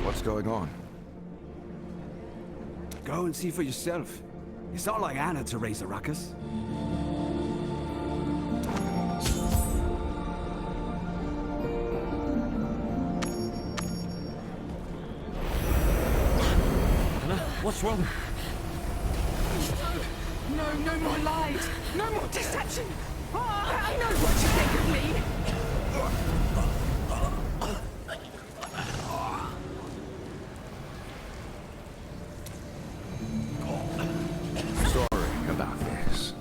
What's going on? Go and see for yourself. It's not like Anna to raise a ruckus. Anna, what's wrong? No more lies! No more deception! Oh, I know what you think of me! Sorry about this.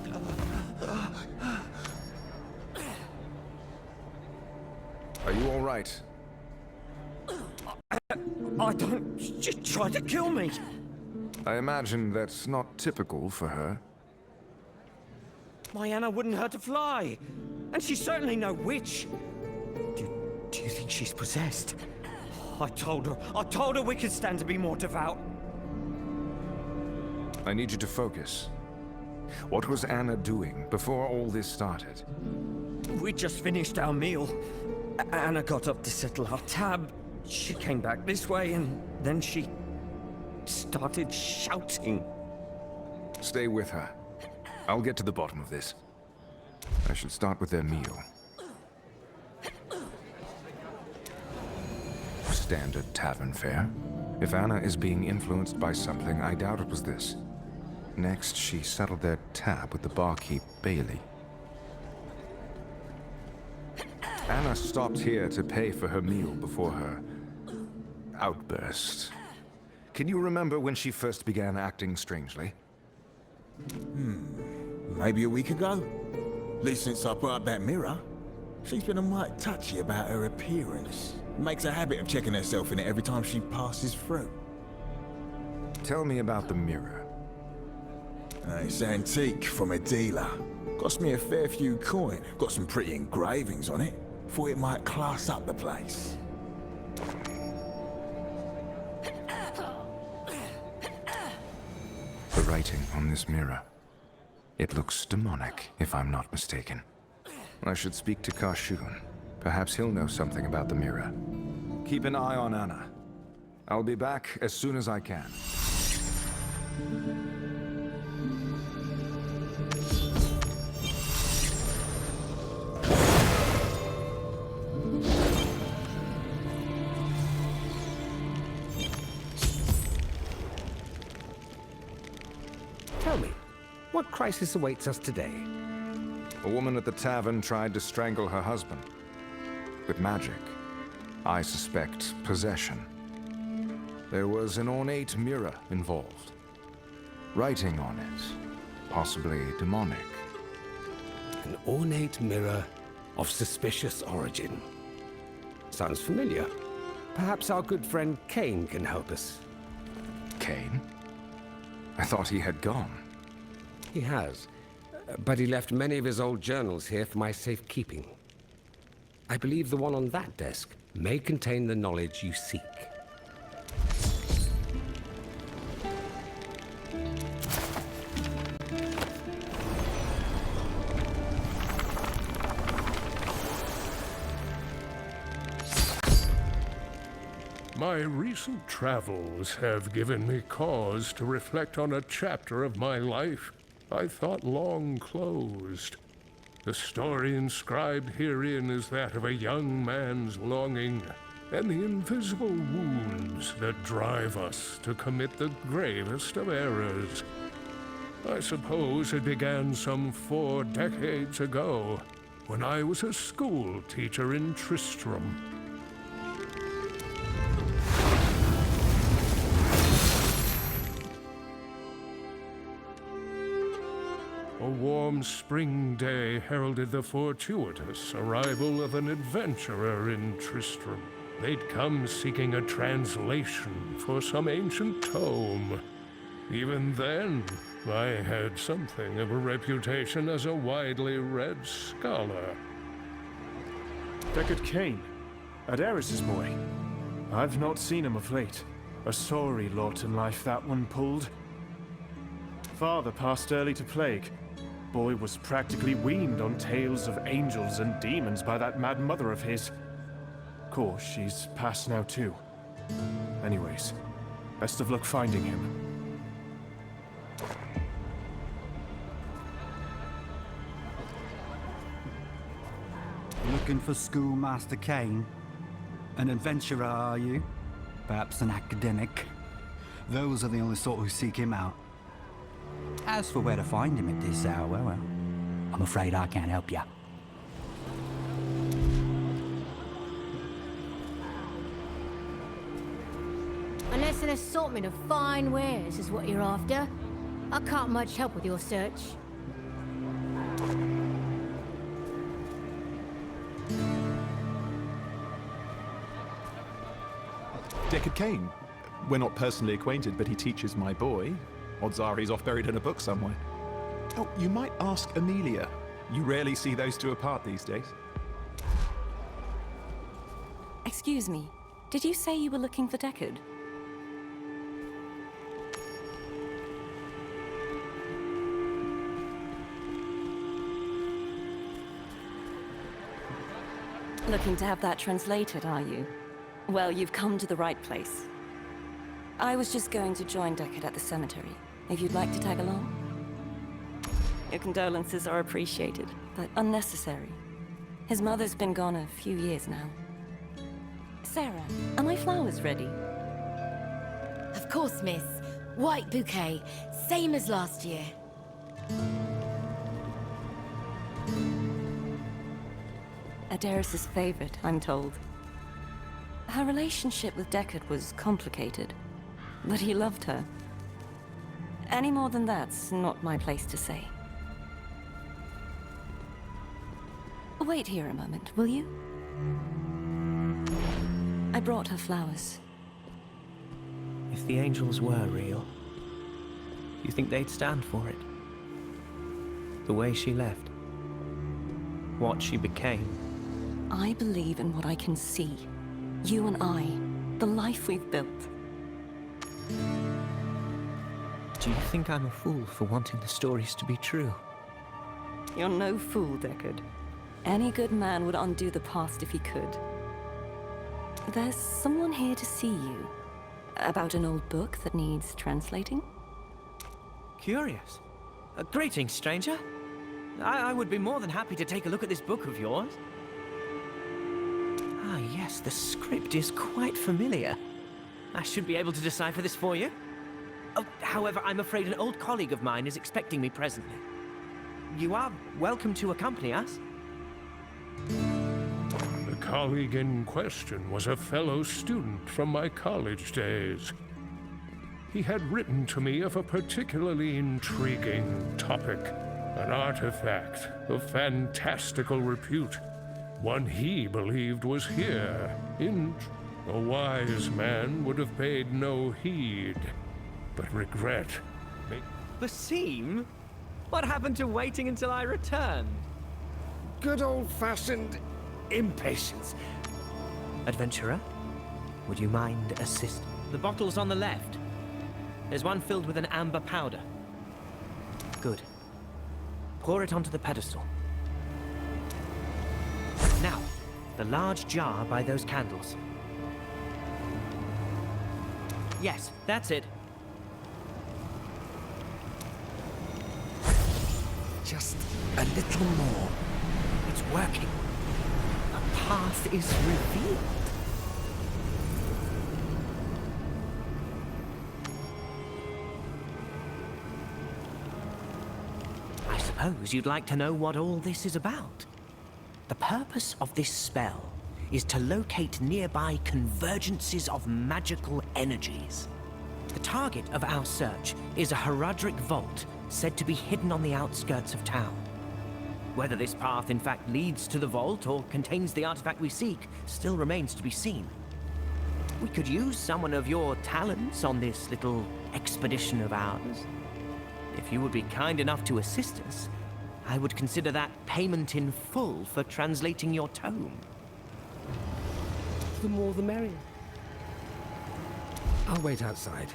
Are you all right? I don't... She tried to kill me! I imagine that's not typical for her. My Anna wouldn't hurt to fly. And she's certainly no witch. Do you think she's possessed? I told her we could stand to be more devout. I need you to focus. What was Anna doing before all this started? We just finished our meal. Anna got up to settle our tab. She came back this way and then she started shouting. Stay with her. I'll get to the bottom of this. I should start with their meal. Standard tavern fare. If Anna is being influenced by something, I doubt it was this. Next, she settled their tab with the barkeep Bailey. Anna stopped here to pay for her meal before her outburst. Can you remember when she first began acting strangely? Maybe a week ago. At least since I put up that mirror. She's been a mite touchy about her appearance. Makes a habit of checking herself in it every time she passes through. Tell me about the mirror. It's antique from a dealer. Cost me a fair few coin. Got some pretty engravings on it. Thought it might class up the place. The writing on this mirror. It looks demonic, if I'm not mistaken. I should speak to Kashun. Perhaps he'll know something about the mirror. Keep an eye on Anna. I'll be back as soon as I can. Tell me, what crisis awaits us today? A woman at the tavern tried to strangle her husband. With magic. I suspect possession. There was an ornate mirror involved. Writing on it. Possibly demonic. An ornate mirror of suspicious origin. Sounds familiar. Perhaps our good friend Kane can help us. Kane? I thought he had gone. He has, but he left many of his old journals here for my safekeeping. I believe the one on that desk may contain the knowledge you seek. My recent travels have given me cause to reflect on a chapter of my life I thought long closed. The story inscribed herein is that of a young man's longing and the invisible wounds that drive us to commit the gravest of errors. I suppose it began some 4 decades ago, when I was a school teacher in Tristram. A warm spring day heralded the fortuitous arrival of an adventurer in Tristram. They'd come seeking a translation for some ancient tome. Even then, I had something of a reputation as a widely read scholar. Deckard Cain, Adaris's boy. I've not seen him of late. A sorry lot in life that one pulled. Father passed early to plague. Boy was practically weaned on tales of angels and demons by that mad mother of his. Of course, she's passed now too. Anyways, best of luck finding him. Looking for Schoolmaster Kane? An adventurer, are you? Perhaps an academic? Those are the only sort who seek him out. As for where to find him at this hour, well, I'm afraid I can't help you. Unless an assortment of fine wares is what you're after, I can't much help with your search. Deckard Cain. We're not personally acquainted, but he teaches my boy. Odds are he's off buried in a book somewhere. Oh, you might ask Amelia. You rarely see those two apart these days. Excuse me, did you say you were looking for Deckard? Looking to have that translated, are you? Well, you've come to the right place. I was just going to join Deckard at the cemetery, if you'd like to tag along. Your condolences are appreciated, but unnecessary. His mother's been gone a few years now. Sarah, are my flowers ready? Of course, miss. White bouquet, same as last year. Adaris's favorite, I'm told. Her relationship with Deckard was complicated, but he loved her. Any more than that's not my place to say. Wait here a moment, will you? I brought her flowers. If the angels were real, you think they'd stand for it? The way she left. What she became. I believe in what I can see. You and I. The life we've built. Do you think I'm a fool for wanting the stories to be true? You're no fool, Deckard. Any good man would undo the past if he could. There's someone here to see you. About an old book that needs translating? Curious. Greetings, stranger. I would be more than happy to take a look at this book of yours. Ah, yes, the script is quite familiar. I should be able to decipher this for you. Oh, however, I'm afraid an old colleague of mine is expecting me presently. You are welcome to accompany us. The colleague in question was a fellow student from my college days. He had written to me of a particularly intriguing topic, an artifact of fantastical repute, one he believed was here. A wise man would have paid no heed, but regret. The seam? What happened to waiting until I returned? Good old-fashioned impatience. Adventurer, would you mind assist? The bottle's on the left. There's one filled with an amber powder. Good. Pour it onto the pedestal. Now, the large jar by those candles. Yes, that's it. Just a little more. It's working. A path is revealed. I suppose you'd like to know what all this is about. The purpose of this spell is to locate nearby convergences of magical energies. The target of our search is a Herodric vault said to be hidden on the outskirts of town. Whether this path in fact leads to the vault or contains the artifact we seek still remains to be seen. We could use someone of your talents on this little expedition of ours. If you would be kind enough to assist us, I would consider that payment in full for translating your tome. The more the merrier. I'll wait outside,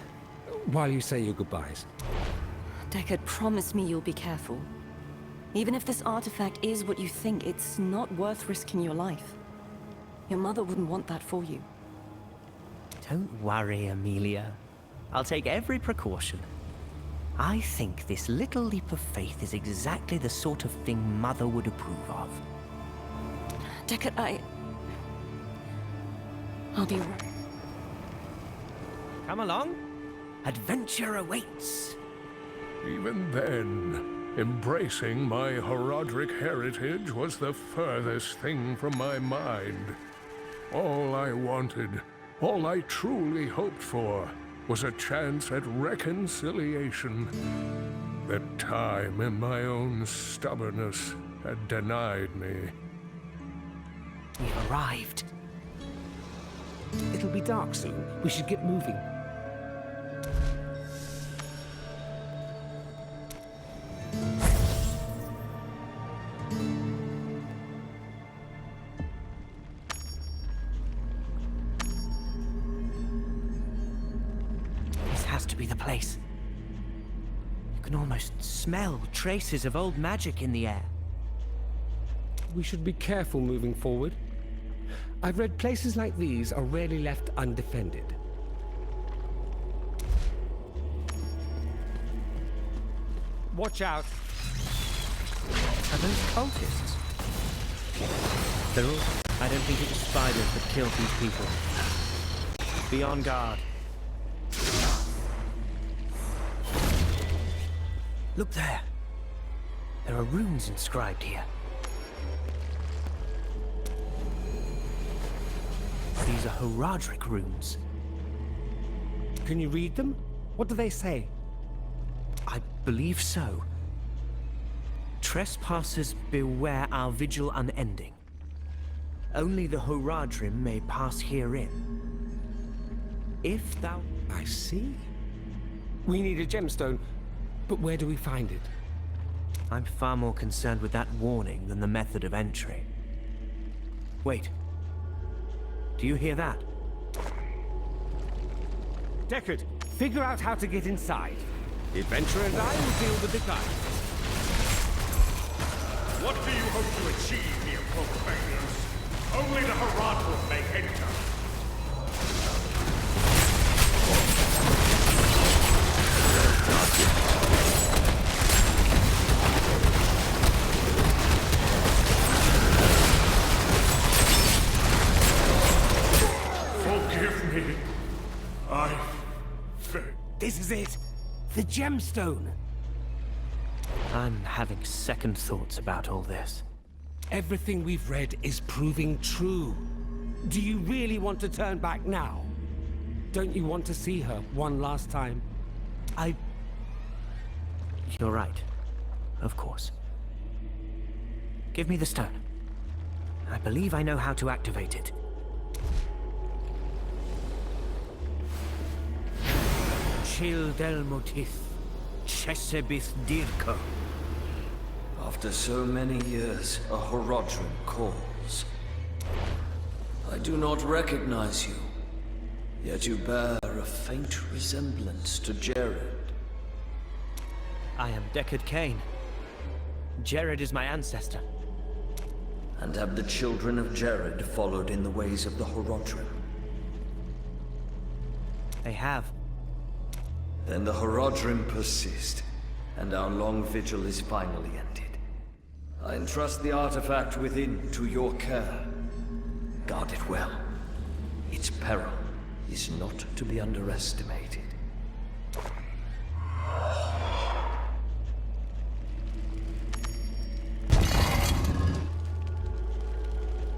while you say your goodbyes. Deckard, promise me you'll be careful. Even if this artifact is what you think, it's not worth risking your life. Your mother wouldn't want that for you. Don't worry, Amelia. I'll take every precaution. I think this little leap of faith is exactly the sort of thing Mother would approve of. Deckard, I'll be right. Come along. Adventure awaits. Even then, embracing my Horadric heritage was the furthest thing from my mind. All I wanted, all I truly hoped for, was a chance at reconciliation that time and my own stubbornness had denied me. We've arrived. It'll be dark soon. We should get moving. This has to be the place. You can almost smell traces of old magic in the air. We should be careful moving forward. I've read places like these are rarely left undefended. Watch out! Are those cultists? Cyril, I don't think it was spiders that killed these people. Be on guard. Look there. There are runes inscribed here. These are Horadric runes. Can you read them? What do they say? I believe so. Trespassers beware our vigil unending. Only the Horadrim may pass herein. If thou... I see. We need a gemstone, but where do we find it? I'm far more concerned with that warning than the method of entry. Wait. Do you hear that? Deckard, figure out how to get inside. The adventurer and I will deal with the guide. What do you hope to achieve, mere profaners? Only the Horadrim may enter. Forgive me. This is it! The gemstone! I'm having second thoughts about all this. Everything we've read is proving true. Do you really want to turn back now? Don't you want to see her one last time? You're right. Of course. Give me the stone. I believe I know how to activate it. Chil del Motif, Chesebith Dirko. After so many years, a Horadrim calls. I do not recognize you, yet you bear a faint resemblance to Jared. I am Deckard Cain. Jared is my ancestor. And have the children of Jared followed in the ways of the Horadrim? They have. Then the Horadrim persist, and our long vigil is finally ended. I entrust the artifact within to your care. Guard it well. Its peril is not to be underestimated.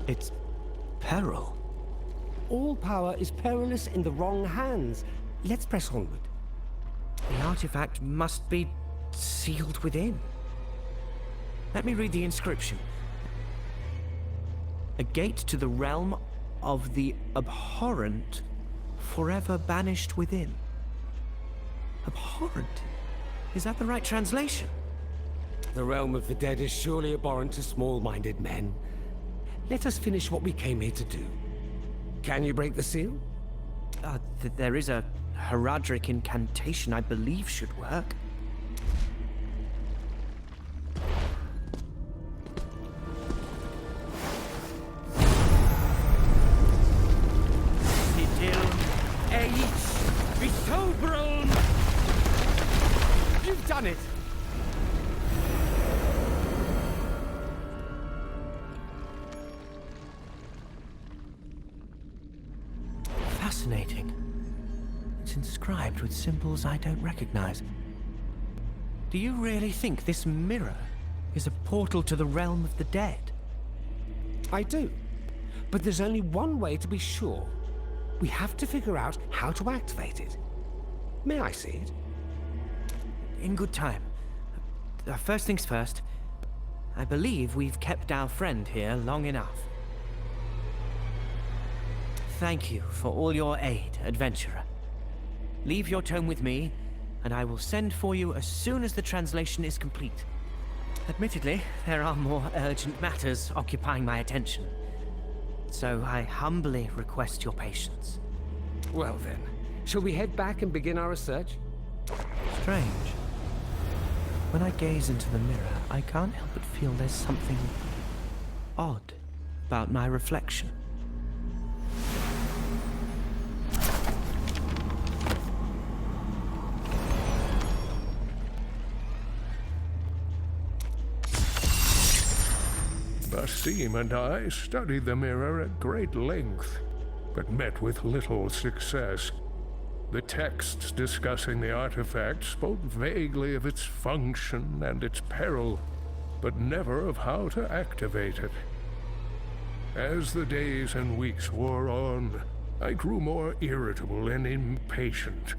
Its peril? All power is perilous in the wrong hands. Let's press onward. The artifact must be sealed within. Let me read the inscription. A gate to the realm of the abhorrent, forever banished within. Abhorrent? Is that the right translation? The realm of the dead is surely abhorrent to small-minded men. Let us finish what we came here to do. Can you break the seal? There is a Horadric incantation I believe should work. stamped with symbols I don't recognize. Do you really think this mirror is a portal to the realm of the dead? I do. But there's only one way to be sure. We have to figure out how to activate it. May I see it? In good time. First things first. I believe we've kept our friend here long enough. Thank you for all your aid, adventurer. Leave your tome with me, and I will send for you as soon as the translation is complete. Admittedly, there are more urgent matters occupying my attention, so I humbly request your patience. Well then, shall we head back and begin our research? Strange. When I gaze into the mirror, I can't help but feel there's something odd about my reflection. Basim and I studied the mirror at great length, but met with little success. The texts discussing the artifact spoke vaguely of its function and its peril, but never of how to activate it. As the days and weeks wore on, I grew more irritable and impatient.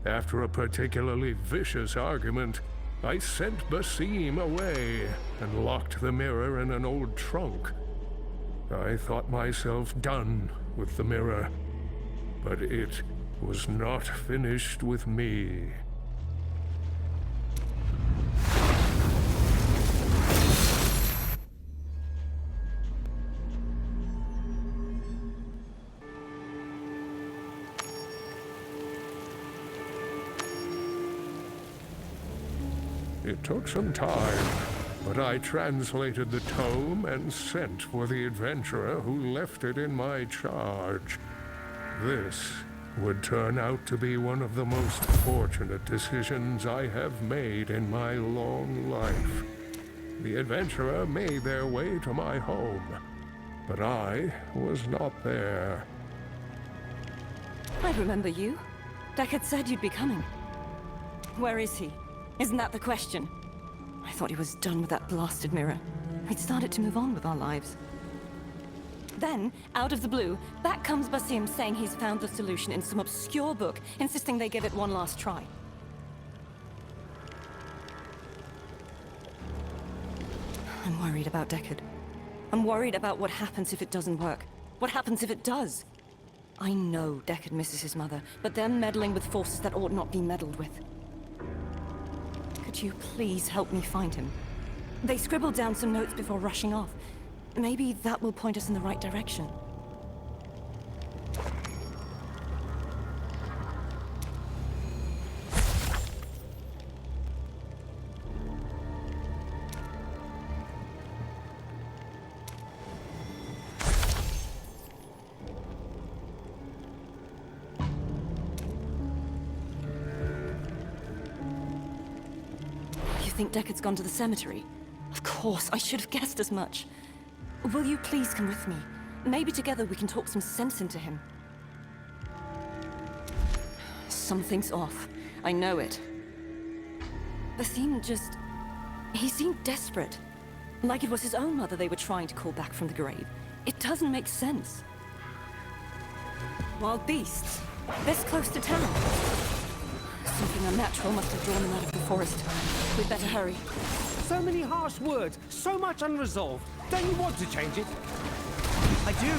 After a particularly vicious argument, I sent Basim away and locked the mirror in an old trunk. I thought myself done with the mirror, but it was not finished with me. It took some time, but I translated the tome and sent for the adventurer who left it in my charge. This would turn out to be one of the most fortunate decisions I have made in my long life. The adventurer made their way to my home, but I was not there. I remember you. Deckard said you'd be coming. Where is he? Isn't that the question? I thought he was done with that blasted mirror. We'd started to move on with our lives. Then, out of the blue, back comes Basim saying he's found the solution in some obscure book, insisting they give it one last try. I'm worried about Deckard. I'm worried about what happens if it doesn't work. What happens if it does? I know Deckard misses his mother, but they're meddling with forces that ought not be meddled with. Could you please help me find him? They scribbled down some notes before rushing off. Maybe that will point us in the right direction. You think Deckard's gone to the cemetery? Of course, I should have guessed as much. Will you please come with me? Maybe together we can talk some sense into him. Something's off. I know it. Basim just... he seemed desperate. Like it was his own mother they were trying to call back from the grave. It doesn't make sense. Wild beasts? This close to town? Something unnatural must have drawn them out of the forest. We'd better hurry. So many harsh words, so much unresolved. Don't you want to change it? I do.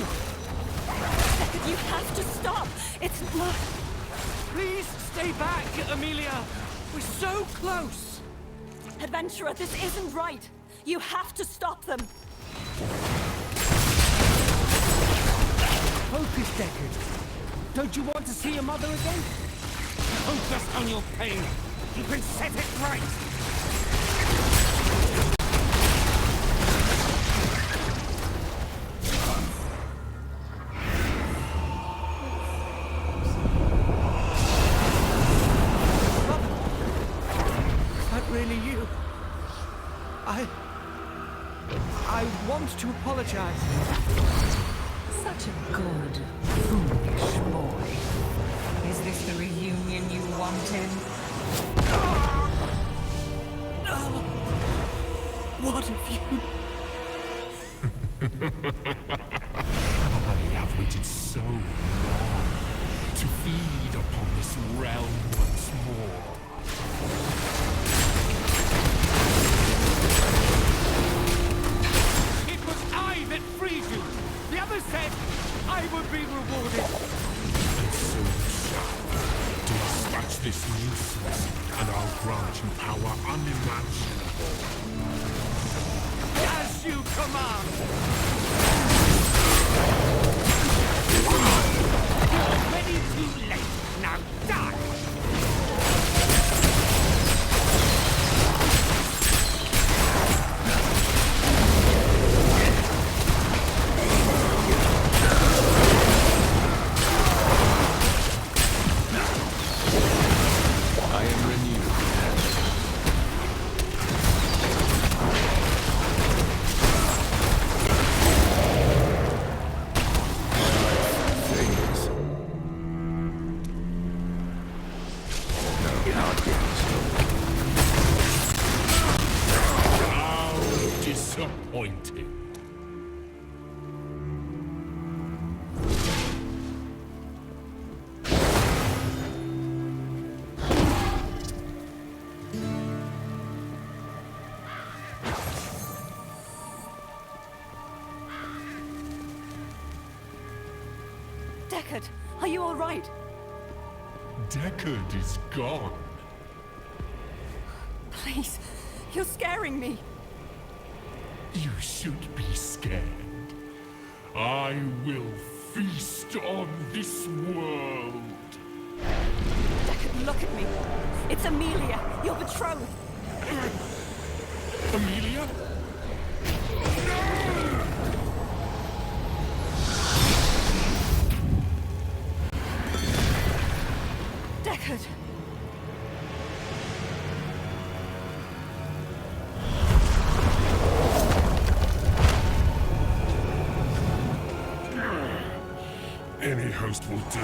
Deckard, you have to stop! It's not... Please stay back, Amelia! We're so close! Adventurer, this isn't right! You have to stop them! Focus, Deckard. Don't you want to see your mother again? Focus on your pain. You can set it right. I want to apologize. Such a good, foolish boy. His Is this the reunion you wanted? What have you... I have waited so long to feed upon this realm once more. It was I that freed you! The others said I would be rewarded! And so you shall. Dispatch this nuisance, and I'll grant you power unimaginable. As you command! You're already too late! Now die! I am renewed. Things. Not yet. How disappointing. Deckard, are you all right? Deckard is gone. Please, you're scaring me. You should be scared. I will feast on this world. Deckard, look at me. It's Amelia, your betrothed. Amelia? Deckard. Any host will do.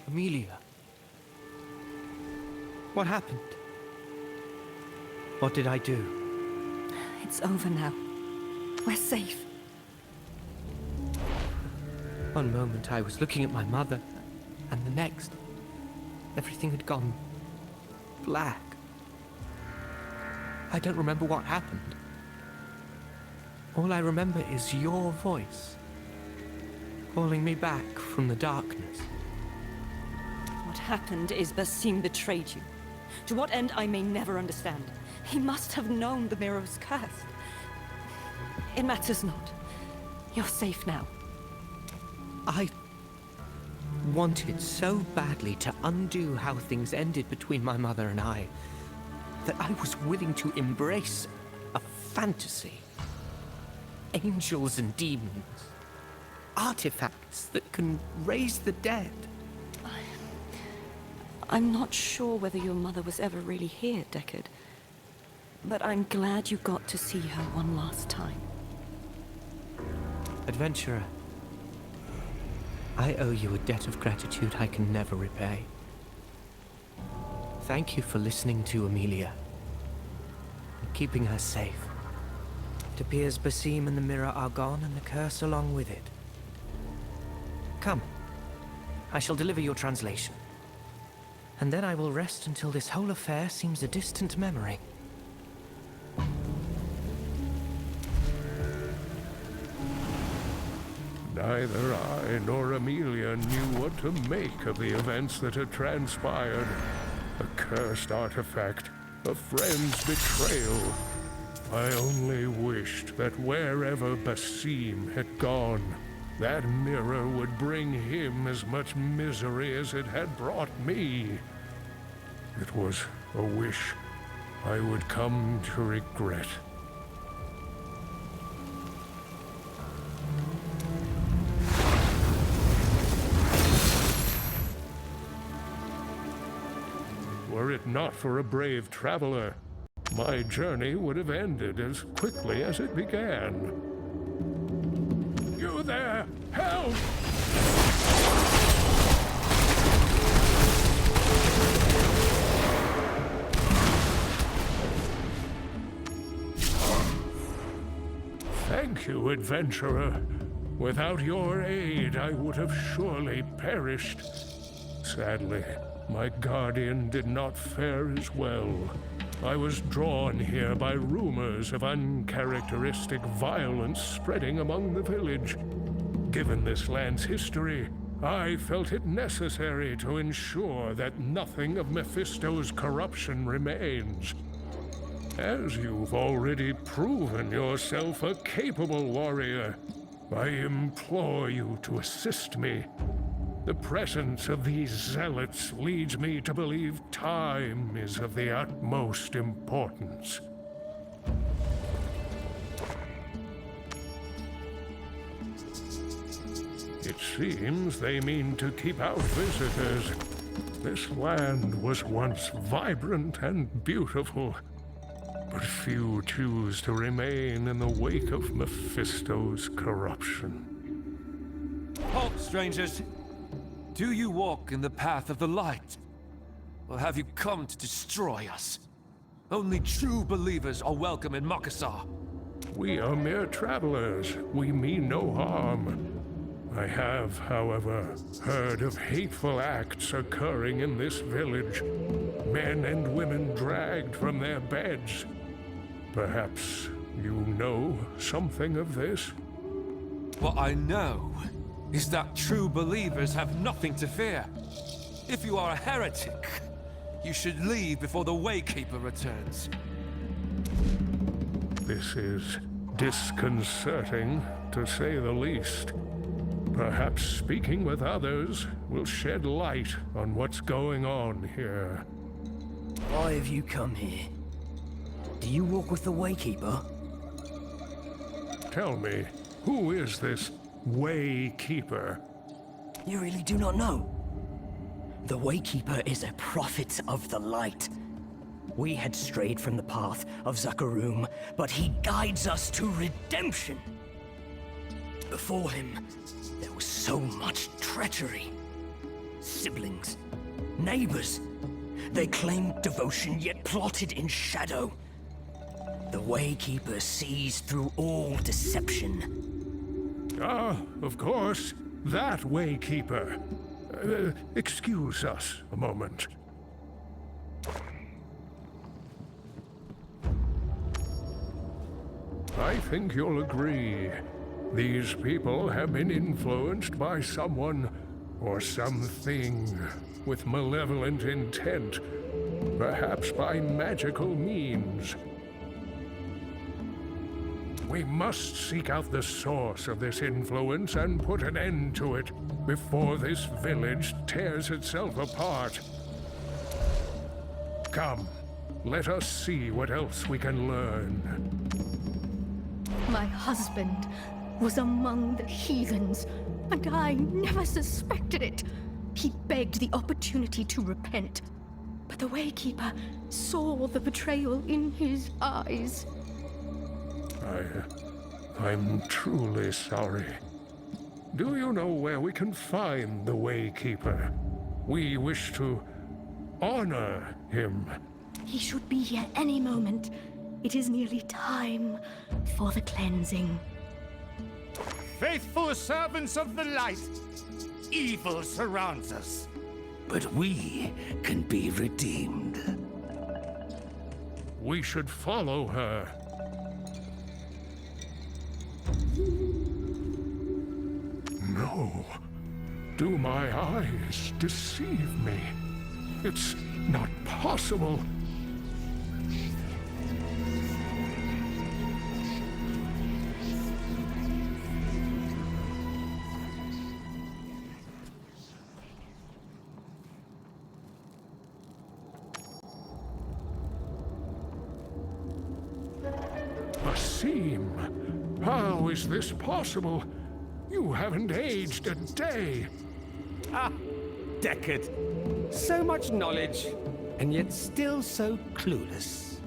Amelia. What happened? What did I do? It's over now. We're safe. One moment I was looking at my mother, and the next, everything had gone black. I don't remember what happened. All I remember is your voice, calling me back from the darkness. What happened is Basim betrayed you. To what end I may never understand. He must have known the mirror was cursed. It matters not. You're safe now. I wanted so badly to undo how things ended between my mother and I, that I was willing to embrace a fantasy. Angels and demons. Artifacts that can raise the dead. I'm not sure whether your mother was ever really here, Deckard. But I'm glad you got to see her one last time. Adventurer, I owe you a debt of gratitude I can never repay. Thank you for listening to Amelia and keeping her safe. It appears Basim and the mirror are gone, and the curse along with it. Come, I shall deliver your translation. And then I will rest until this whole affair seems a distant memory. Neither I nor Amelia knew what to make of the events that had transpired. A cursed artifact, a friend's betrayal. I only wished that wherever Basim had gone, that mirror would bring him as much misery as it had brought me. It was a wish I would come to regret. Were it not for a brave traveler, my journey would have ended as quickly as it began. You there! Help! Thank you, adventurer. Without your aid, I would have surely perished. Sadly, my guardian did not fare as well. I was drawn here by rumors of uncharacteristic violence spreading among the village. Given this land's history, I felt it necessary to ensure that nothing of Mephisto's corruption remains. As you've already proven yourself a capable warrior, I implore you to assist me. The presence of these zealots leads me to believe time is of the utmost importance. It seems they mean to keep out visitors. This land was once vibrant and beautiful, but few choose to remain in the wake of Mephisto's corruption. Halt, strangers! Do you walk in the path of the light? Or have you come to destroy us? Only true believers are welcome in Makassar. We are mere travelers. We mean no harm. I have, however, heard of hateful acts occurring in this village. Men and women dragged from their beds. Perhaps you know something of this? What I know is that true believers have nothing to fear. If you are a heretic, you should leave before the Waykeeper returns. This is disconcerting, to say the least. Perhaps speaking with others will shed light on what's going on here. Why have you come here? Do you walk with the Waykeeper? Tell me, who is this Waykeeper? You really do not know? The Waykeeper is a prophet of the light. We had strayed from the path of Zakarum, but he guides us to redemption. Before him, there was so much treachery. Siblings, neighbors. They claimed devotion, yet plotted in shadow. The Waykeeper sees through all deception. Ah, of course. That Waykeeper. Excuse us a moment. I think you'll agree. These people have been influenced by someone or something with malevolent intent, perhaps by magical means. We must seek out the source of this influence and put an end to it before this village tears itself apart. Come, let us see what else we can learn. My husband was among the heathens, and I never suspected it. He begged the opportunity to repent, but the Waykeeper saw the betrayal in his eyes. I'm truly sorry. Do you know where we can find the Waykeeper? We wish to honor him. He should be here any moment. It is nearly time for the cleansing. Faithful servants of the light, evil surrounds us. But we can be redeemed. We should follow her. No. Do my eyes deceive me? It's not possible. Asim, how is this possible? You haven't aged a day. Ah, Deckard. So much knowledge, and yet still so clueless.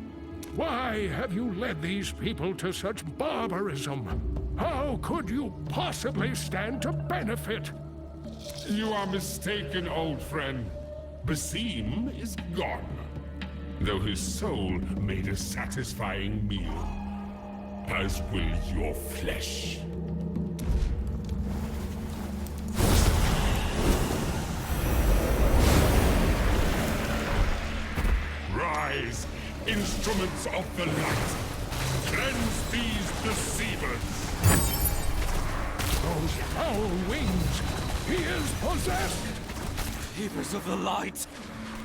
Why have you led these people to such barbarism? How could you possibly stand to benefit? You are mistaken, old friend. Basim is gone, though his soul made a satisfying meal. as will your flesh. Rise, instruments of the light. Cleanse these deceivers. Those foul wings! He is possessed! Keepers of the light!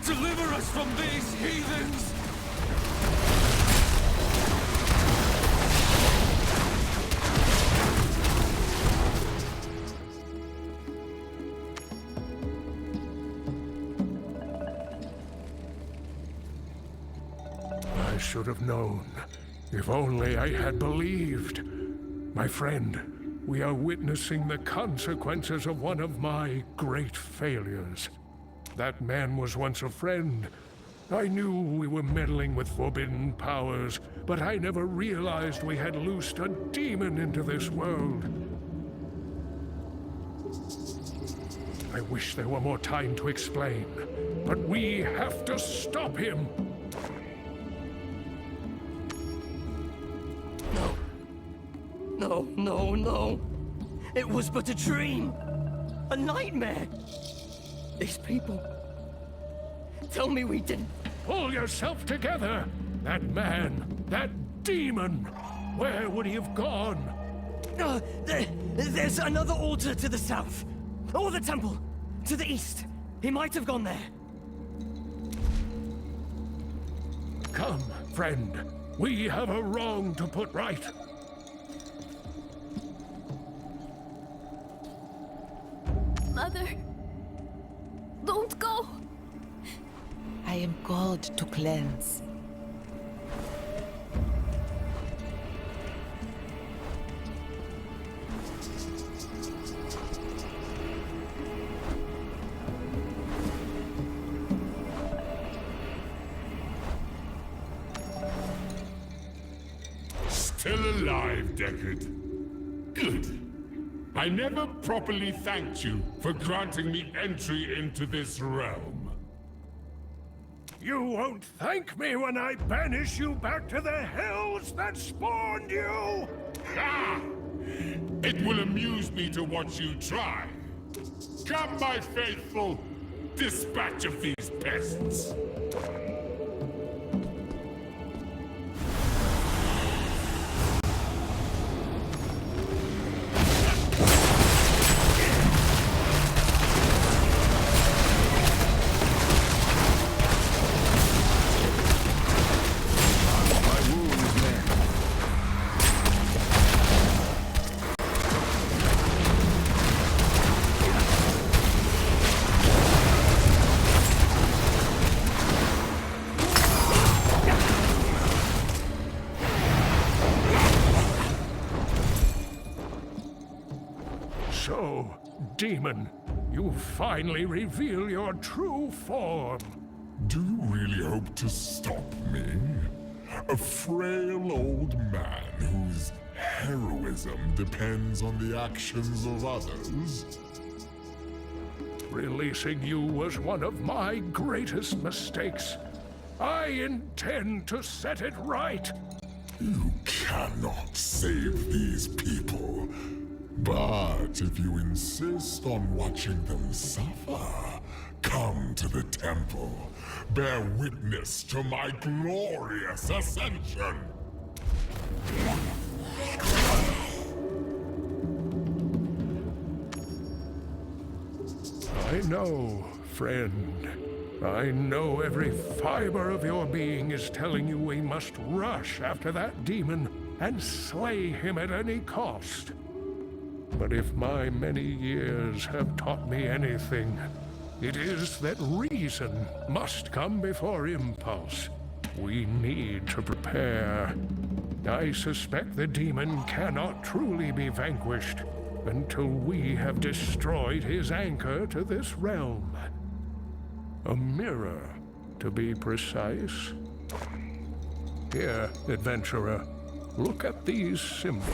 Deliver us from these heathens! I should have known. If only I had believed. My friend, we are witnessing the consequences of one of my great failures. That man was once a friend. I knew we were meddling with forbidden powers, but I never realized we had loosed a demon into this world. I wish there were more time to explain, but we have to stop him. No, no, no. It was but a dream. A nightmare. These people. Tell me we didn't. Pull yourself together! That man, that demon, where would he have gone? There's another altar to the south. Or the temple, to the east. He might have gone there. Come, friend. We have a wrong to put right. Mother, don't go. I am called to cleanse. Still alive, Deckard. Good. I never properly thanked you for granting me entry into this realm. You won't thank me when I banish you back to the hells that spawned you! Ha! It will amuse me to watch you try. Come, my faithful, dispatch of these pests. So, demon, you finally reveal your true form. Do you really hope to stop me? A frail old man whose heroism depends on the actions of others? Releasing you was one of my greatest mistakes. I intend to set it right. You cannot save these people. But if you insist on watching them suffer, come to the temple. Bear witness to my glorious ascension. I know, friend. I know every fiber of your being is telling you we must rush after that demon and slay him at any cost. But if my many years have taught me anything, it is that reason must come before impulse. We need to prepare. I suspect the demon cannot truly be vanquished until we have destroyed his anchor to this realm. A mirror, to be precise. Here, adventurer. Look at these symbols.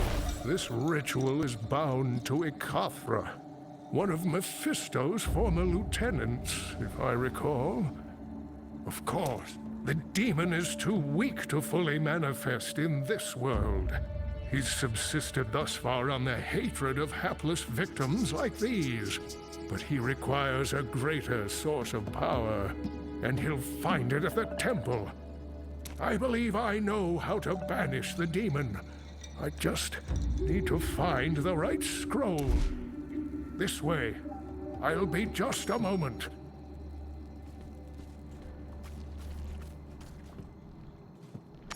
This ritual is bound to Ikathra, one of Mephisto's former lieutenants, if I recall. Of course, the demon is too weak to fully manifest in this world. He's subsisted thus far on the hatred of hapless victims like these. But he requires a greater source of power, and he'll find it at the temple. I believe I know how to banish the demon. I just need to find the right scroll. This way. I'll be just a moment.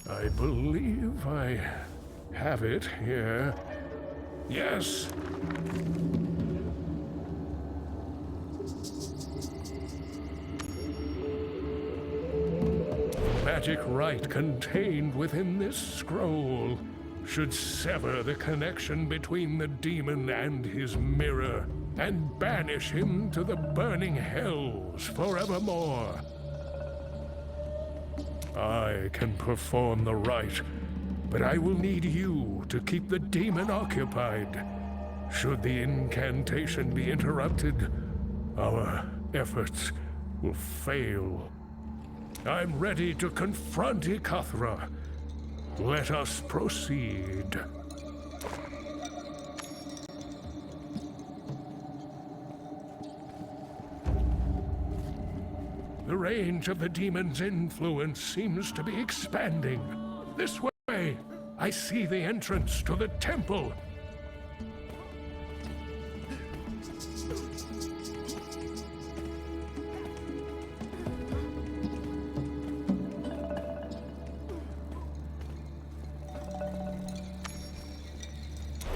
I believe I have it here. Yes. The magic rite contained within this scroll should sever the connection between the demon and his mirror, and banish him to the burning hells forevermore. I can perform the rite, but I will need you to keep the demon occupied. Should the incantation be interrupted, our efforts will fail. I'm ready to confront Ikathra. Let us proceed. The range of the demon's influence seems to be expanding. This way, I see the entrance to the temple.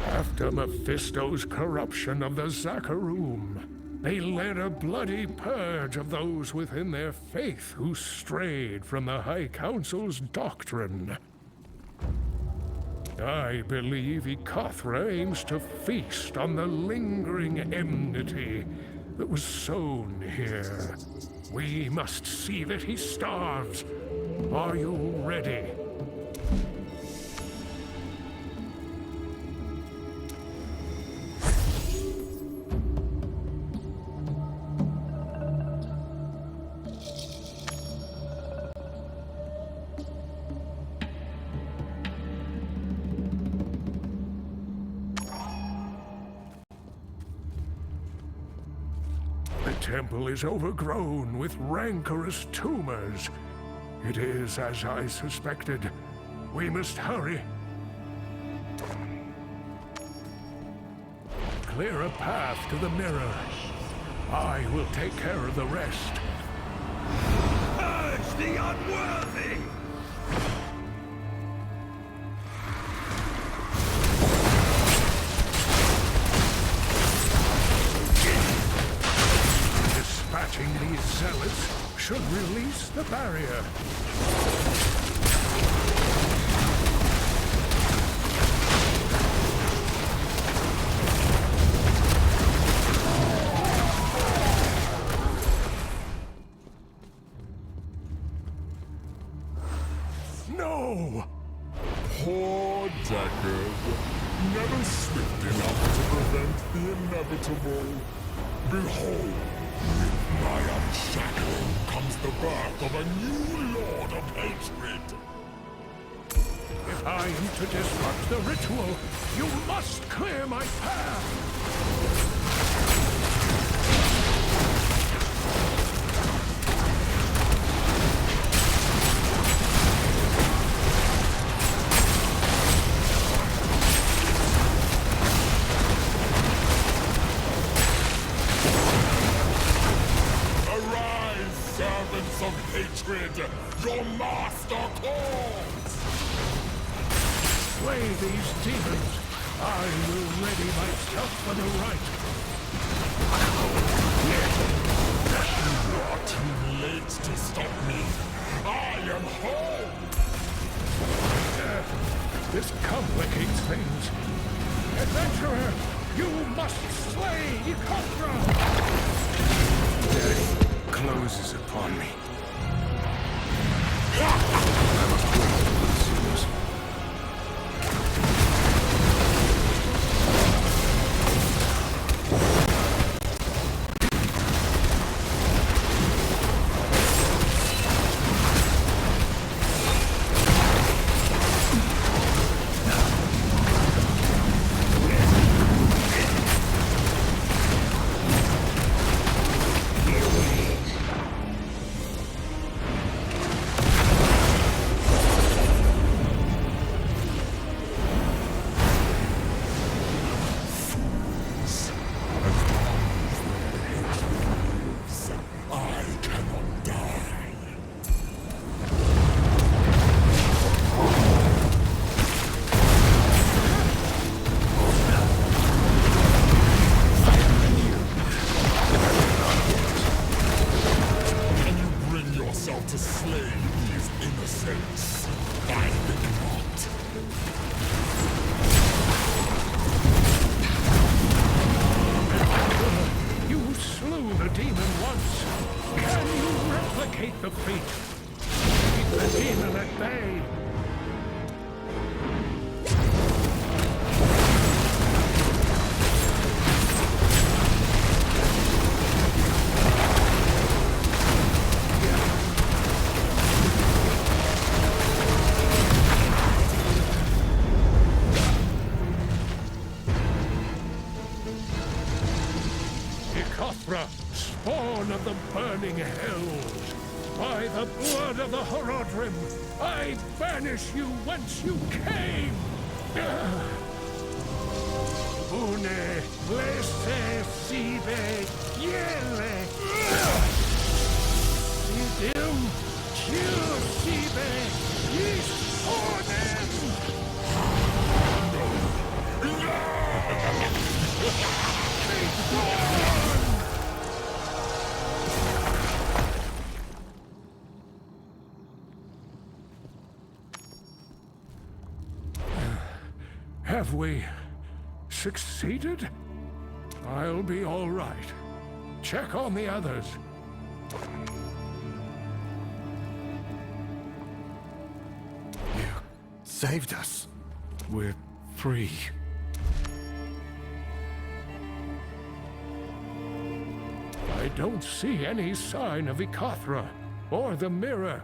After Mephisto's corruption of the Zakharum, they led a bloody purge of those within their faith who strayed from the High Council's doctrine. I believe Ikathra aims to feast on the lingering enmity that was sown here. We must see that he starves. Are you ready? The temple is overgrown with rancorous tumors. It is as I suspected. We must hurry. Clear a path to the mirror. I will take care of the rest. Purge the unworthy! Dispatching these zealots should release the barrier. No! Poor Deckard. Never swift enough to prevent the inevitable. Behold, with my unshackling comes the birth of a new Lord of Hatred. If I am to disrupt the ritual, you must clear my path! Arise, servants of hatred! Your master calls! Slay these demons! I will ready myself for the rite! You are too late to stop me! I am home! This complicates things. Adventurer, you must slay Ikathra! Death closes upon me. I must wait for the seers. I think not. You slew the demon once. Can you replicate the feat? Keep the demon at bay. Spawn of the burning hells, by the blood of the Horodrim, I banish you whence you came! Une, lese, sive, yele! Idim, kiu, sive, yis, Have we succeeded? I'll be all right. Check on the others. You saved us. We're free. I don't see any sign of Ikathra or the mirror.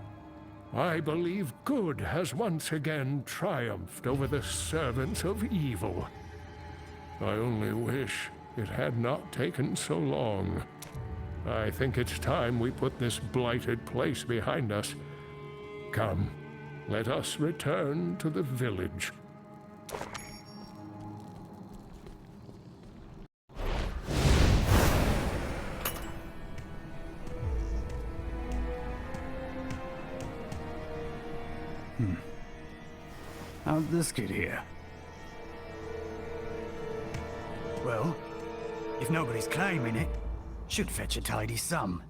I believe good has once again triumphed over the servants of evil. I only wish it had not taken so long. I think it's time we put this blighted place behind us. Come, let us return to the village. How'd this get here? Well, if nobody's claiming it, should fetch a tidy sum.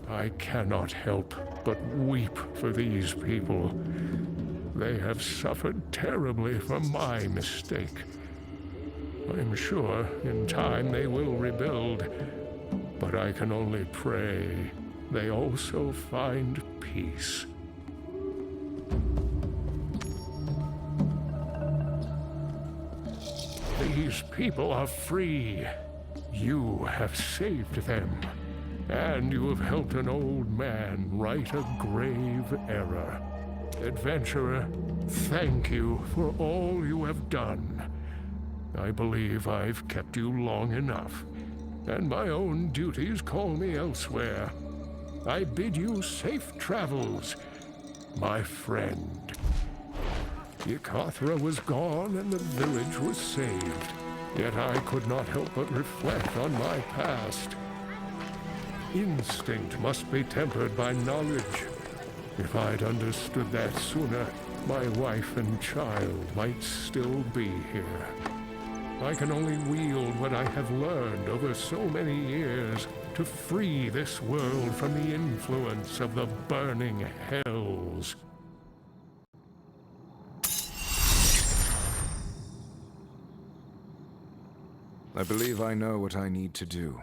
I cannot help but weep for these people. They have suffered terribly for my mistake. I'm sure in time they will rebuild, but I can only pray they also find peace. These people are free. You have saved them. And you have helped an old man right a grave error. Adventurer, thank you for all you have done. I believe I've kept you long enough, and my own duties call me elsewhere. I bid you safe travels, my friend. Ikathra was gone and the village was saved, yet I could not help but reflect on my past. Instinct must be tempered by knowledge. If I'd understood that sooner, my wife and child might still be here. I can only wield what I have learned over so many years to free this world from the influence of the burning hells. I believe I know what I need to do.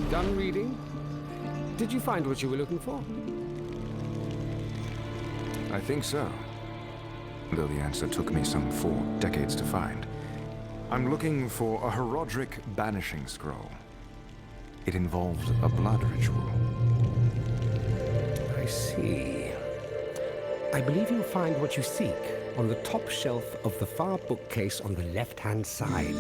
Done reading? Did you find what you were looking for? I think so. Though the answer took me some 4 decades to find. I'm looking for a Horodric banishing scroll. It involved a blood ritual. I see. I believe you'll find what you seek on the top shelf of the far bookcase on the left-hand side.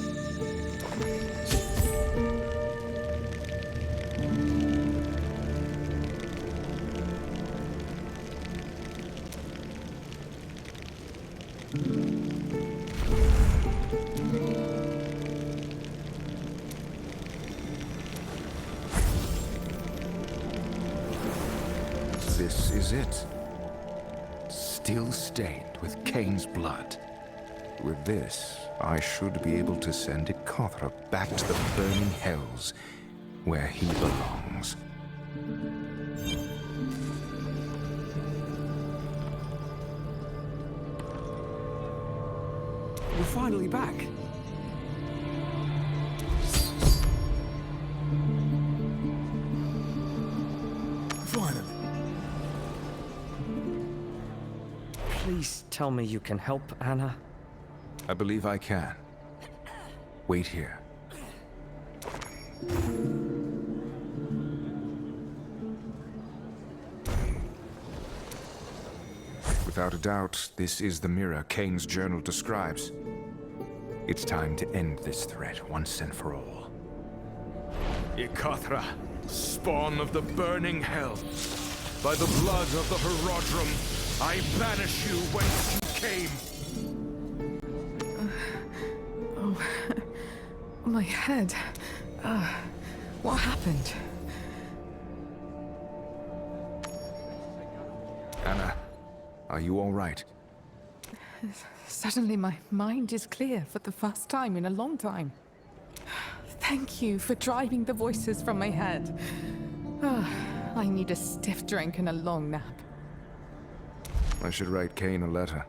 this is it. Still stained with Cain's blood. With this, I should be able to send Ikothra back to the burning hells, where he belongs. We're finally back. Finally. Please tell me you can help, Anna. I believe I can. Wait here. Without a doubt, this is the mirror Cain's journal describes. It's time to end this threat once and for all. Ikothra, spawn of the burning hell, by the blood of the Horadrim, I banish you whence you came. My head. What happened? Anna, are you all right? Suddenly my mind is clear for the first time in a long time. Thank you for driving the voices from my head. I need a stiff drink and a long nap. I should write Cain a letter.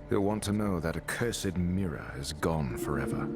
He'll want to know that accursed mirror is gone forever.